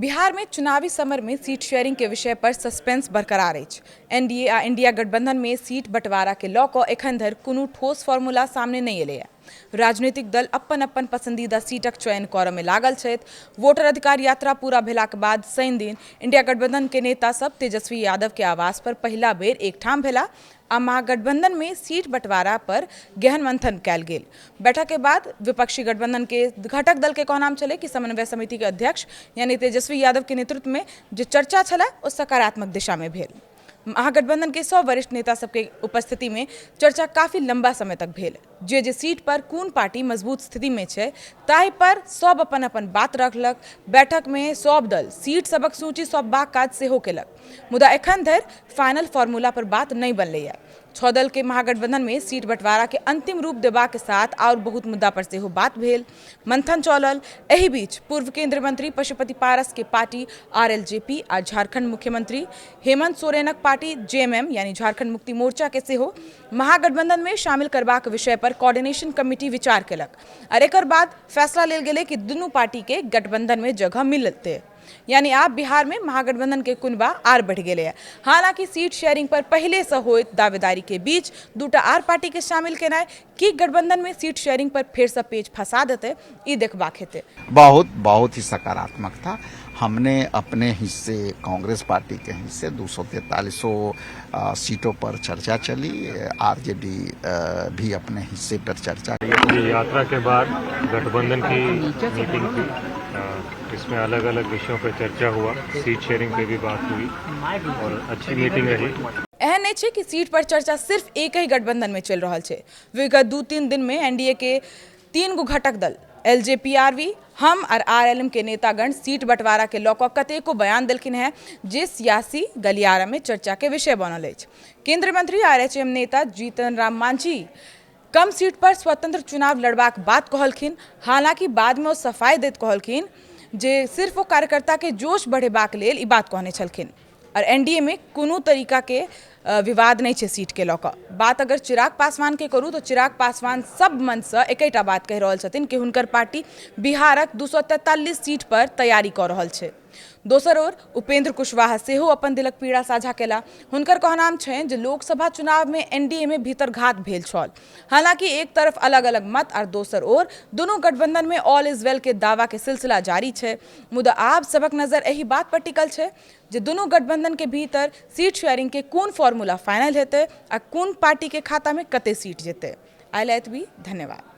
बिहार में चुनावी समर में सीट शेयरिंग के विषय पर सस्पेंस बरकरार अछि। एनडीए आ इंडिया गठबंधन में सीट बंटवारा के लऽ कऽ एखन धरि कोनो ठोस फॉर्मूला सामने नहीं एलैया। राजनीतिक दल अपन अपन पसंदीदा सीटक चयन करऽ में लागल छथि। वोटर अधिकार यात्रा पूरा भेलाक बाद शनि दिन इंडिया गठबंधन के नेता सब तेजस्वी यादव के आवास पर पहिला बेर एकठाम भेला आ महागठबंधन में सीट बंटवारा पर गहन मंथन कयल गेल। बैठक के बाद विपक्षी गठबंधन के घटक दल के कहनाम छलै कि समन्वय समिति के अध्यक्ष यानी तेजस्वी यादव के नेतृत्व में जो चर्चा छलै ओ सकारात्मक दिशा में भेल। महागठबंधन के 100 वरिष्ठ नेता सबके उपस्थिति में चर्चा काफी लंबा समय तक भेल। जे सीट पर कोन पार्टी मजबूत स्थिति में छै ताहि पर सब अपन अपन बात रखलक। बैठक में सब दल सीट सबक सूची सौंपबाक काज सेहो केलक, मुदा एखन धरि फाइनल फॉर्मूला पर बात नहीं बनलैया। 6 दल के महागठबंधन में सीट बंटवारा के अंतिम रूप देबा के साथ और बहुत मुद्दा पर सेहो बात भेल, मंथन चलल। एहि बीच पूर्व केंद्रीय मंत्री पशुपति पारस के पार्टी आरएलजेपी आ झारखंड मुख्यमंत्री हेमंत सोरेनक पार्टी जेएमएम यानी झारखंड मुक्ति मोर्चा के सेहो महागठबंधन में शामिल करबाक विषय पर कोऑर्डिनेशन कमिटी विचार केलक और एकर बाद फैसला लेल गेलै कि दुनू पार्टी के गठबंधन में जगह मिलते। यानी आप बिहार में महागठबंधन के कुनबा आर बढ़ गए हैं। हालांकि सीट शेयरिंग पर पहले से होइत दावेदारी के बीच दूटा आर पार्टी के शामिल केनाय कि गठबंधन में सीट शेयरिंग पर फिर से पेच फंसा देते ई देखबाक हेतै। बहुत ही सकारात्मक था। हमने अपने हिस्से कांग्रेस पार्टी के हिस्से 243 सीटों पर चर्चा चली, आरजेडी भी अपने हिस्से पर चर्चा। ये यात्रा के बाद गठबंधन की मीटिंग थी, इसमें अलग अलग विषयों पर चर्चा हुआ, सीट शेयरिंग पे भी बात हुई और अच्छी मीटिंग रही। एहन नहीं है कि सीट पर चर्चा सिर्फ एक ही गठबंधन में चल रहा है। विगत 2-3 दिन में एनडीए के 3 गो घटक दल एलजेपीआरवी, हम और आरएलएम के नेतागण सीट बंटवारा के लऽ कऽ कतेको बयान देलखिन हैं जे सियासी गलियारा में चर्चा के विषय बनल अछि। केंद्रीय मंत्री आरएचएम नेता जीतन राम मांझी कम सीट पर स्वतंत्र चुनाव लड़बाक बात कहलखिन। हालांकि बाद में वो सफाई दैत कहलखिन जे सिर्फ वो कार्यकर्ता के जोश बढ़ेबाक लेल ई बात कहने छलखिन और एनडीए में कोनो तरीका के विवाद नहीं है सीट के लऽ कऽ। बात अगर चिराग पासवान के करूँ तो चिराग पासवान सब मन से एकटा बात कह रहल छथिन कि हुनकर पार्टी बिहारक 243 सीट पर तैयारी कर रहल छै। दोसर ओर उपेंद्र कुशवाहा सेहो अपन दिलक पीड़ा साझा केला। हुनकर कहनाम छनि जे लोकसभा चुनाव में एनडीए में भीतर घात भेल छल। हालांकि एक तरफ अलग अलग मत और दोसर ओर दोनों गठबंधन में ऑल इज वेल के दावा के सिलसिला जारी छै। मुदा आब सबक नजर एही बात पर टिकल छै जे दोनों गठबंधन के भीतर सीट शेयरिंग के कोन फॉर्मूला फाइनल हेतै आ कोन पार्टी के खाता में कते सीट जेतै। आइला एतबी, धन्यवाद।